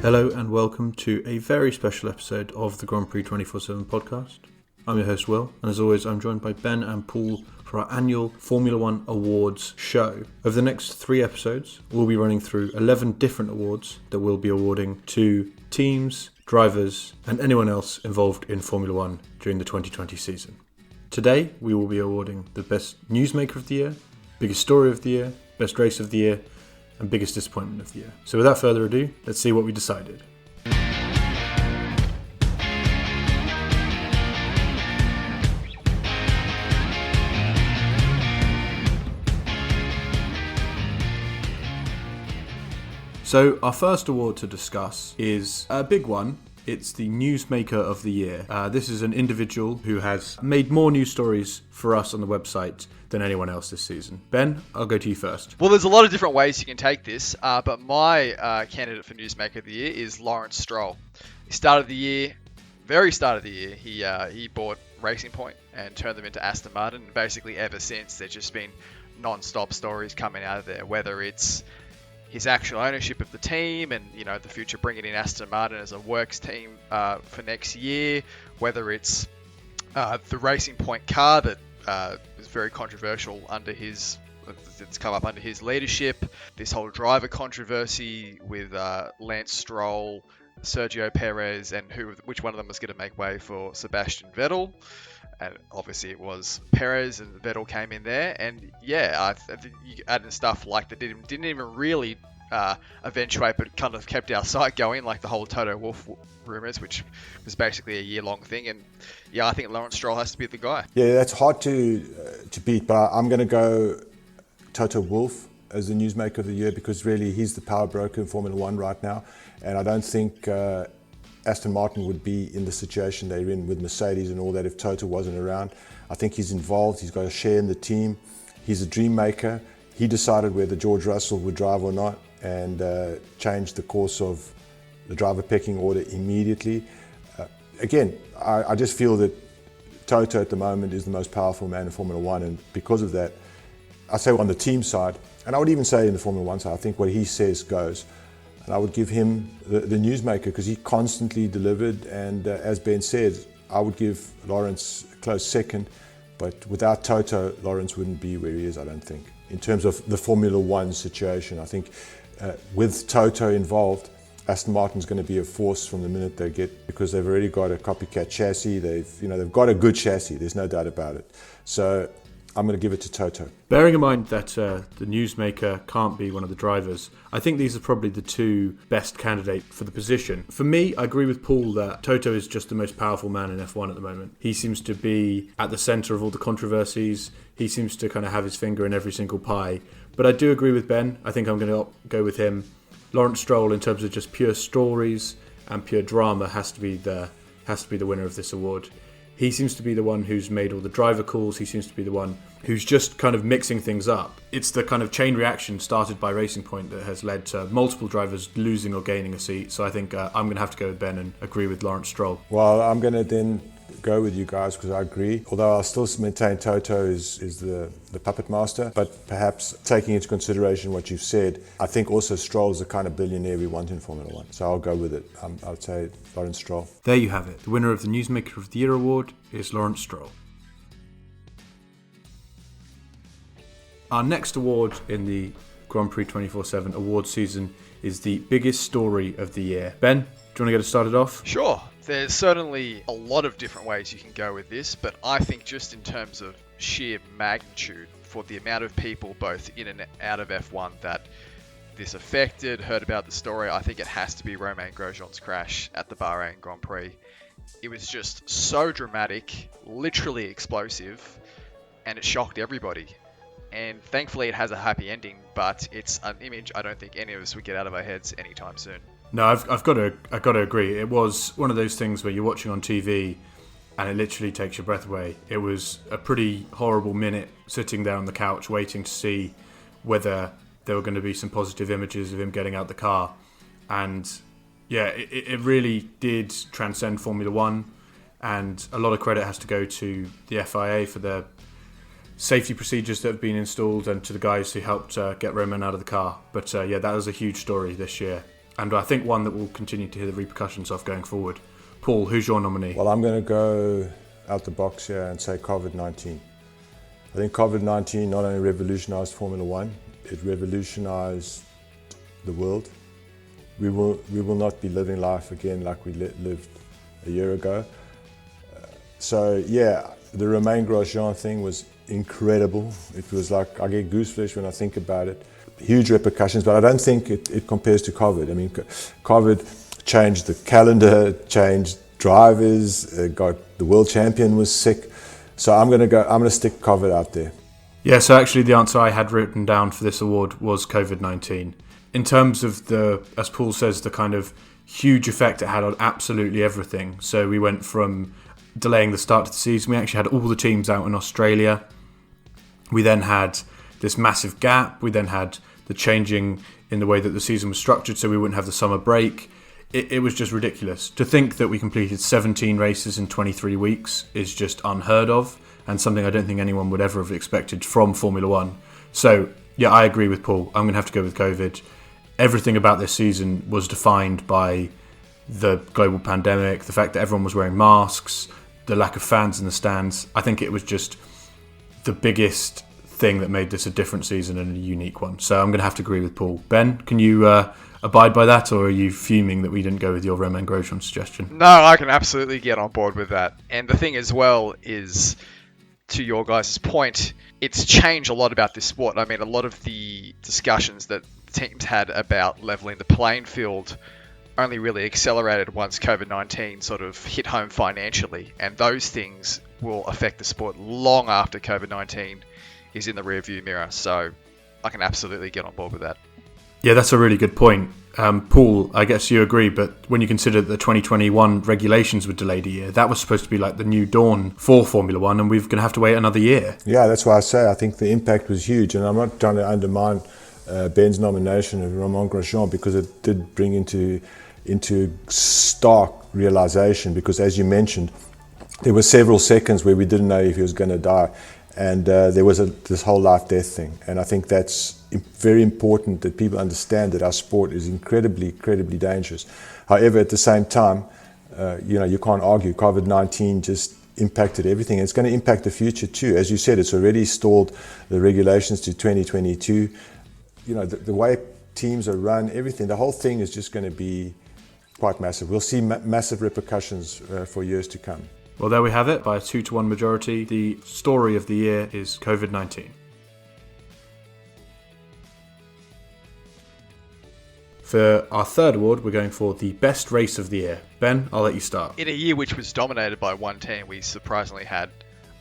Hello and welcome to a very special episode of the Grand Prix 24/7 podcast. I'm your host Will, and as always I'm joined by Ben and Paul for our annual Formula One Awards show. Over the next 3 episodes we'll be running through 11 different awards that we'll be awarding to teams, drivers and anyone else involved in Formula One during the 2020 season. Today we will be awarding the Best Newsmaker of the Year, Biggest Story of the Year, Best Race of the Year and Biggest Disappointment of the Year. So without further ado, let's see what we decided. So our first award to discuss is a big one. It's the Newsmaker of the Year. This is an individual who has made more news stories for us on the website than anyone else this season. Ben, I'll go to you first. Well, there's a lot of different ways you can take this, but my candidate for Newsmaker of the Year is Lawrence Stroll. Very start of the year, he bought Racing Point and turned them into Aston Martin. And basically ever since, there's just been non-stop stories coming out of there, whether it's his actual ownership of the team and, you know, the future bringing in Aston Martin as a works team for next year, whether it's the Racing Point car that was very controversial it's come up under his leadership, this whole driver controversy with Lance Stroll, Sergio Perez, and which one of them was going to make way for Sebastian Vettel. And obviously it was Perez, and Vettel came in there. And yeah, I think you add in stuff like that didn't even really eventuate, but kind of kept our site going, like the whole Toto Wolff rumours, which was basically a year-long thing. And yeah, I think Lawrence Stroll has to be the guy. Yeah, that's hard to beat, but I'm going to go Toto Wolff as the Newsmaker of the Year, because really he's the power broker in Formula One right now. And I don't think Aston Martin would be in the situation they're in with Mercedes and all that if Toto wasn't around. I think he's involved, he's got a share in the team, he's a dream maker. He decided whether George Russell would drive or not and changed the course of the driver pecking order immediately. Again, I just feel that Toto at the moment is the most powerful man in Formula One, and because of that, I say on the team side, and I would even say in the Formula One side, I think what he says goes. And I would give him the Newsmaker because he constantly delivered, and as Ben said, I would give Lawrence a close second, but without Toto, Lawrence wouldn't be where he is, I don't think. In terms of the Formula One situation, I think with Toto involved, Aston Martin's going to be a force from the minute they get, because they've already got a copycat chassis. They've got a good chassis. There's no doubt about it. So I'm going to give it to Toto. Bearing in mind that the Newsmaker can't be one of the drivers, I think these are probably the 2 best candidates for the position. For me, I agree with Paul that Toto is just the most powerful man in F1 at the moment. He seems to be at the centre of all the controversies. He seems to kind of have his finger in every single pie. But I do agree with Ben. I think I'm going to go with him. Lawrence Stroll, in terms of just pure stories and pure drama, has to be the winner of this award. He seems to be the one who's made all the driver calls. He seems to be the one who's just kind of mixing things up. It's the kind of chain reaction started by Racing Point that has led to multiple drivers losing or gaining a seat. So I think I'm going to have to go with Ben and agree with Lawrence Stroll. Well, I'm going to then go with you guys because I agree. Although I'll still maintain Toto is the puppet master, but perhaps taking into consideration what you've said, I think also Stroll is the kind of billionaire we want in Formula One. So I'll go with it. I'll say Lawrence Stroll. There you have it. The winner of the Newsmaker of the Year award is Lawrence Stroll. Our next award in the Grand Prix 24/7 awards season is the Biggest Story of the Year. Ben, do you want to get us started off? Sure. There's certainly a lot of different ways you can go with this, but I think just in terms of sheer magnitude for the amount of people both in and out of F1 that this affected, heard about the story, I think it has to be Romain Grosjean's crash at the Bahrain Grand Prix. It was just so dramatic, literally explosive, and it shocked everybody. And thankfully it has a happy ending, but it's an image I don't think any of us would get out of our heads anytime soon. No, I've got to agree. It was one of those things where you're watching on TV and it literally takes your breath away. It was a pretty horrible minute sitting there on the couch waiting to see whether there were going to be some positive images of him getting out the car. And yeah, it really did transcend Formula One, and a lot of credit has to go to the FIA for their safety procedures that have been installed and to the guys who helped get Romain out of the car. But yeah, that was a huge story this year. and I think one that we'll continue to hear the repercussions of going forward. Paul, who's your nominee? Well, I'm going to go out the box here and say COVID-19. I think COVID-19 not only revolutionized Formula One, it revolutionized the world. We will not be living life again like we lived a year ago. So yeah, the Romain Grosjean thing was incredible. It was like, I get gooseflesh when I think about it. Huge repercussions, but I don't think it compares to COVID. I mean, COVID changed the calendar, changed drivers, got the world champion was sick. So I'm going to stick COVID out there. Yeah, so actually the answer I had written down for this award was COVID-19. In terms of the, as Paul says, the kind of huge effect it had on absolutely everything. So we went from delaying the start of the season. We actually had all the teams out in Australia. We then had this massive gap. We then had the changing in the way that the season was structured so we wouldn't have the summer break. It was just ridiculous. To think that we completed 17 races in 23 weeks is just unheard of, and something I don't think anyone would ever have expected from Formula One. So, yeah, I agree with Paul. I'm going to have to go with COVID. Everything about this season was defined by the global pandemic, the fact that everyone was wearing masks, the lack of fans in the stands. I think it was just the biggest thing that made this a different season and a unique one. So I'm going to have to agree with Paul. Ben, can you abide by that, or are you fuming that we didn't go with your Romain Grosjean suggestion? No, I can absolutely get on board with that. And the thing as well is, to your guys' point, it's changed a lot about this sport. I mean, a lot of the discussions that teams had about leveling the playing field only really accelerated once COVID-19 sort of hit home financially. And those things will affect the sport long after COVID-19 is in the rearview mirror. So I can absolutely get on board with that. Yeah, that's a really good point. Paul, I guess you agree, but when you consider that the 2021 regulations were delayed a year, that was supposed to be like the new dawn for Formula One, and we're going to have to wait another year. Yeah, that's why I say I think the impact was huge, and I'm not trying to undermine Ben's nomination of Romain Grosjean, because it did bring into stark realization, because as you mentioned, there were several seconds where we didn't know if he was going to die, and there was this whole life-death thing, and I think that's very important that people understand that our sport is incredibly dangerous. However, at the same time, you can't argue. COVID-19 just impacted everything. It's going to impact the future too. As you said, it's already stalled the regulations to 2022. The way teams are run, everything, the whole thing is just going to be quite massive. We'll see massive repercussions for years to come. Well, there we have it. By a 2-1 majority, the story of the year is COVID-19. For our third award, we're going for the best race of the year. Ben, I'll let you start. In a year which was dominated by one team, we surprisingly had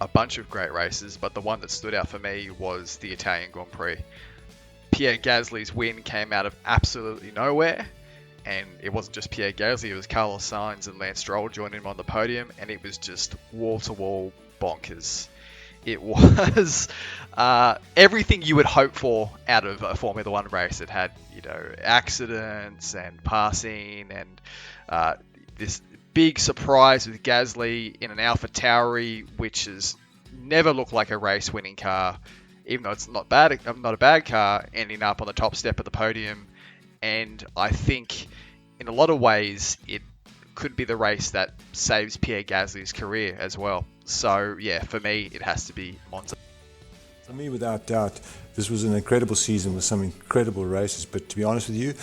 a bunch of great races, but the one that stood out for me was the Italian Grand Prix. Pierre Gasly's win came out of absolutely nowhere, and it wasn't just Pierre Gasly, it was Carlos Sainz and Lance Stroll joining him on the podium, and it was just wall-to-wall bonkers. It was everything you would hope for out of a Formula One race. It had, accidents and passing, and this big surprise with Gasly in an AlphaTauri, which has never looked like a race-winning car, even though it's not a bad car, ending up on the top step of the podium. And I think, in a lot of ways, it could be the race that saves Pierre Gasly's career as well. So, yeah, for me, it has to be Monza. For me, without doubt, this was an incredible season with some incredible races. But to be honest with you,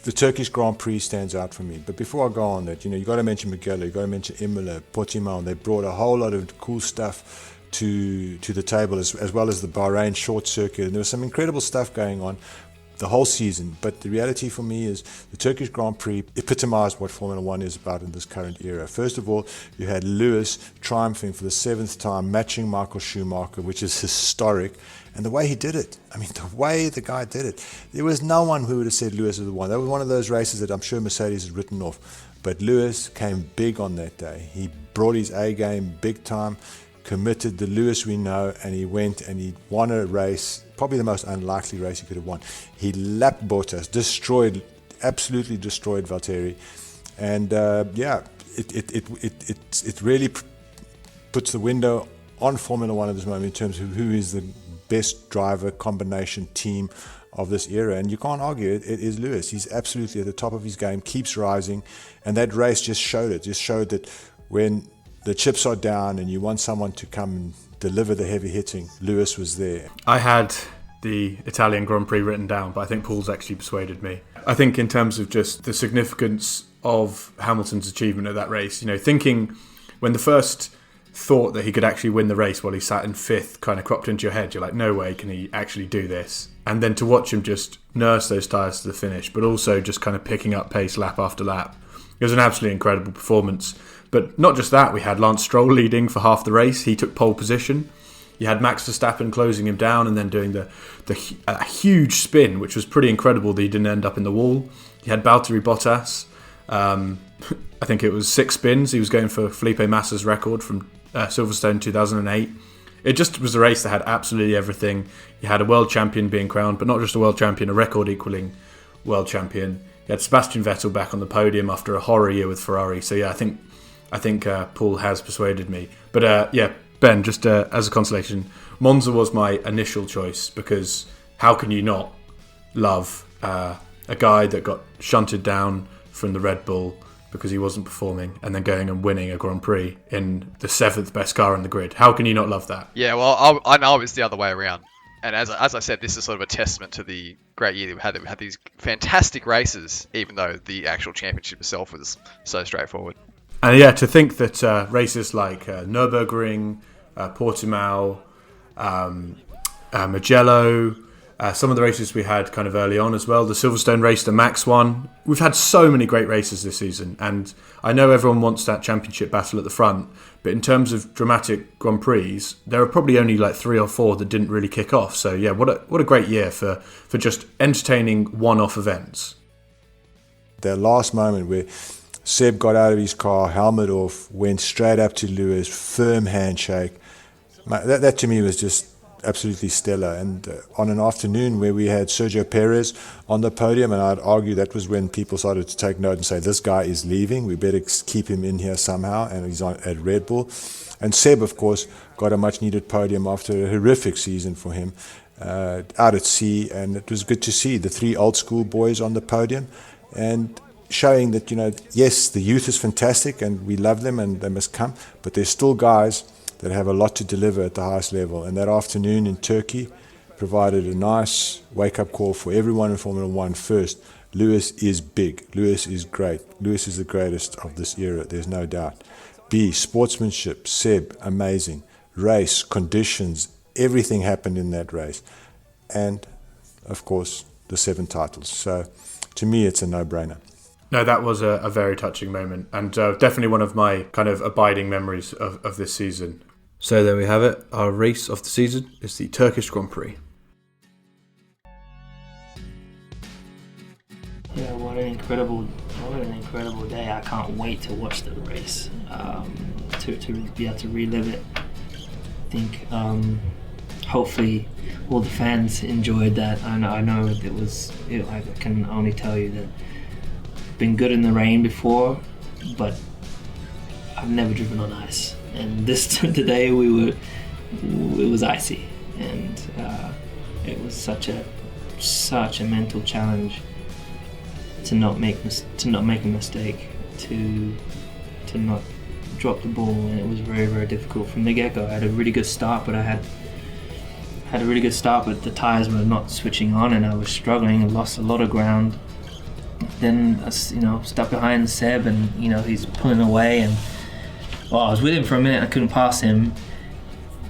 the Turkish Grand Prix stands out for me. But before I go on that, you got to mention Mugello, you got to mention Imola, Portimao. They brought a whole lot of cool stuff to the table, as well as the Bahrain short circuit. And there was some incredible stuff going on the whole season. But the reality for me is the Turkish Grand Prix epitomized what Formula One is about in this current era. First of all, you had Lewis triumphing for the 7th time, matching Michael Schumacher, which is historic. And the way he did it, the way the guy did it, there was no one who would have said Lewis was the one. That was one of those races that I'm sure Mercedes had written off. But Lewis came big on that day. He brought his A game big time, committed the Lewis we know, and he went and he won a race, probably the most unlikely race he could have won. He lapped Bottas, absolutely destroyed Valtteri, and it really puts the window on Formula One at this moment in terms of who is the best driver combination team of this era, and you can't argue it. It is Lewis. He's absolutely at the top of his game, keeps rising, and that race just showed it. Just showed that when the chips are down and you want someone to come and deliver the heavy hitting, Lewis was there. I had the Italian Grand Prix written down, but I think Paul's actually persuaded me. I think in terms of just the significance of Hamilton's achievement at that race, thinking when the first thought that he could actually win the race while he sat in fifth kind of cropped into your head, you're like, no way can he actually do this. And then to watch him just nurse those tyres to the finish, but also just kind of picking up pace lap after lap. It was an absolutely incredible performance. But not just that, we had Lance Stroll leading for half the race. He took pole position. You had Max Verstappen closing him down and then doing the huge spin, which was pretty incredible that he didn't end up in the wall. You had Valtteri Bottas. I think it was 6 spins. He was going for Felipe Massa's record from Silverstone 2008. It just was a race that had absolutely everything. You had a world champion being crowned, but not just a world champion, a record-equaling world champion. You had Sebastian Vettel back on the podium after a horror year with Ferrari. So yeah, I think Paul has persuaded me. But Ben, just as a consolation, Monza was my initial choice because how can you not love a guy that got shunted down from the Red Bull because he wasn't performing and then going and winning a Grand Prix in the 7th best car on the grid? How can you not love that? Yeah, well, I know it's the other way around. And as I said, this is sort of a testament to the great year that we had. That we had these fantastic races, even though the actual championship itself was so straightforward. And yeah, to think that races like Nürburgring, Portimao, Mugello, some of the races we had kind of early on as well, the Silverstone race that Max won. We've had so many great races this season, and I know everyone wants that championship battle at the front, but in terms of dramatic Grand Prix, there are probably only like 3 or 4 that didn't really kick off. So yeah, what a great year for just entertaining one-off events. That last moment where Seb got out of his car, helmet off, went straight up to Lewis, firm handshake. That to me was just absolutely stellar. And on an afternoon where we had Sergio Perez on the podium, and I'd argue that was when people started to take note and say, this guy is leaving, we better keep him in here somehow, and he's at Red Bull. And Seb, of course, got a much needed podium after a horrific season for him out at sea, and it was good to see the 3 old school boys on the podium and showing that, yes, the youth is fantastic and we love them and they must come, but there's still guys that have a lot to deliver at the highest level. And that afternoon in Turkey provided a nice wake-up call for everyone in Formula One. First, Lewis is big. Lewis is great. Lewis is the greatest of this era, there's no doubt. B, sportsmanship, Seb, amazing. Race, conditions, everything happened in that race. And, of course, the 7 titles. So, to me, it's a no-brainer. No, that was a very touching moment, and definitely one of my kind of abiding memories of this season. So there we have it. Our race of the season is the Turkish Grand Prix. Yeah, what an incredible day. I can't wait to watch the race, to be able to relive it. I think hopefully all the fans enjoyed that. I know I can only tell you that been good in the rain before, but I've never driven on ice. And today it was icy, and it was such a mental challenge to not make a mistake, to not drop the ball, and it was very, very difficult from the get-go. I had a really good start, but the tires were not switching on, and I was struggling and lost a lot of ground. Then, stuck behind Seb, and he's pulling away, and I was with him for a minute. I couldn't pass him,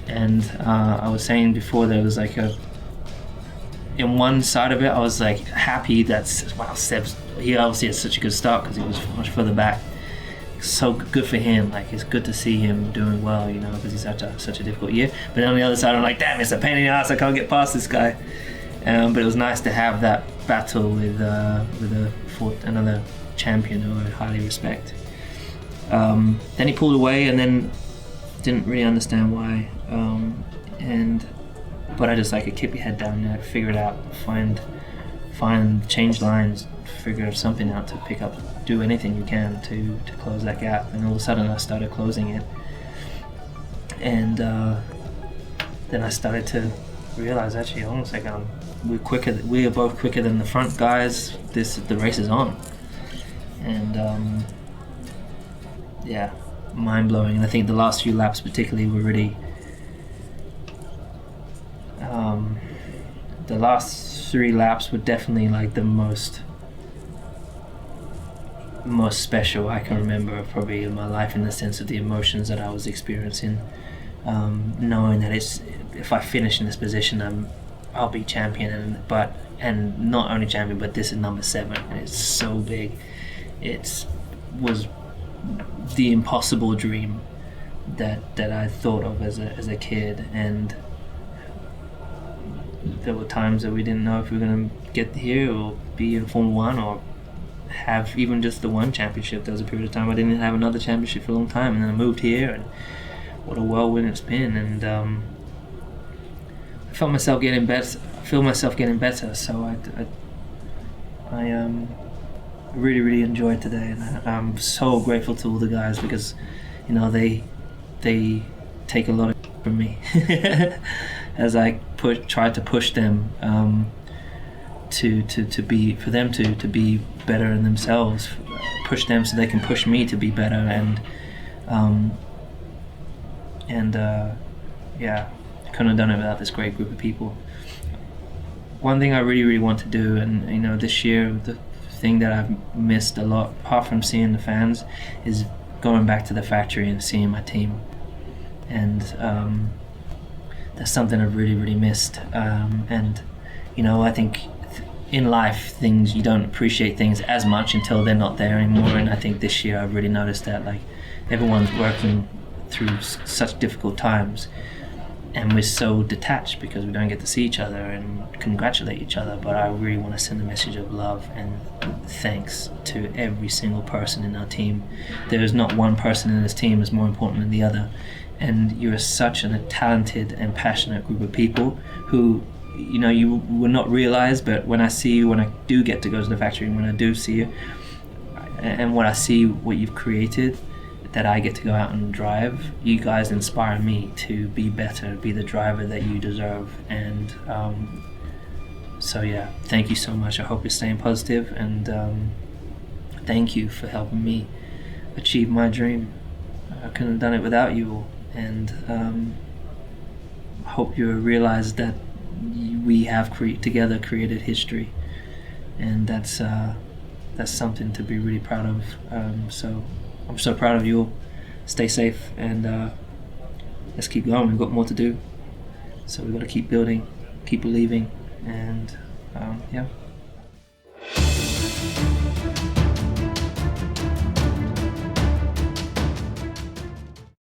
and I was saying before there was in one side of it, I was like happy that he obviously had such a good start because he was much further back. So good for him. It's good to see him doing well, because he's such a difficult year. But on the other side, I'm like, damn, it's a pain in the ass. I can't get past this guy. But it was nice to have that battle with another champion who I highly respect. Then he pulled away, and then didn't really understand why. But I just keep your head down, figure it out, find change lines, figure something out to pick up, do anything you can to close that gap. And all of a sudden I started closing it, and then I started to realized actually, hold on a second, we're quicker. We are both quicker than the front guys. The race is on, and yeah, mind blowing. And I think the last few laps particularly were really. The last 3 laps were definitely like the most special I can remember probably in my life, in the sense of the emotions that I was experiencing, knowing that if I finish in this position, I'll be champion, and not only champion, but this is number 7. It's so big. It was the impossible dream that I thought of as a kid, and there were times that we didn't know if we were going to get here or be in Formula 1 or have even just the one championship. There was a period of time I didn't have another championship for a long time, and then I moved here, and what a whirlwind it's been. And I felt myself getting better. So I really, really enjoyed today, and I'm so grateful to all the guys, because they take a lot from me as I try to push them to be better in themselves, push them so they can push me to be better, and yeah, couldn't have done it without this great group of people. One thing I really, really want to do, and this year, the thing that I've missed a lot, apart from seeing the fans, is going back to the factory and seeing my team. And that's something I've really, really missed. And I think in life, you don't appreciate things as much until they're not there anymore. And I think this year I've really noticed that, like, everyone's working through such difficult times, and we're so detached because we don't get to see each other and congratulate each other. But I really want to send a message of love and thanks to every single person in our team. There is not one person in this team is more important than the other, and you're such a talented and passionate group of people who you will not realize, but when I see you, when I do get to go to the factory, and when I do see you, and when I see what you've created, that I get to go out and drive, you guys inspire me to be better, be the driver that you deserve. And so yeah, thank you so much. I hope you're staying positive, and thank you for helping me achieve my dream. I couldn't have done it without you all, and I hope you realize that we have together created history, and that's something to be really proud of. So I'm so proud of you all. Stay safe, and let's keep going. We've got more to do, so we've got to keep building, keep believing, and yeah.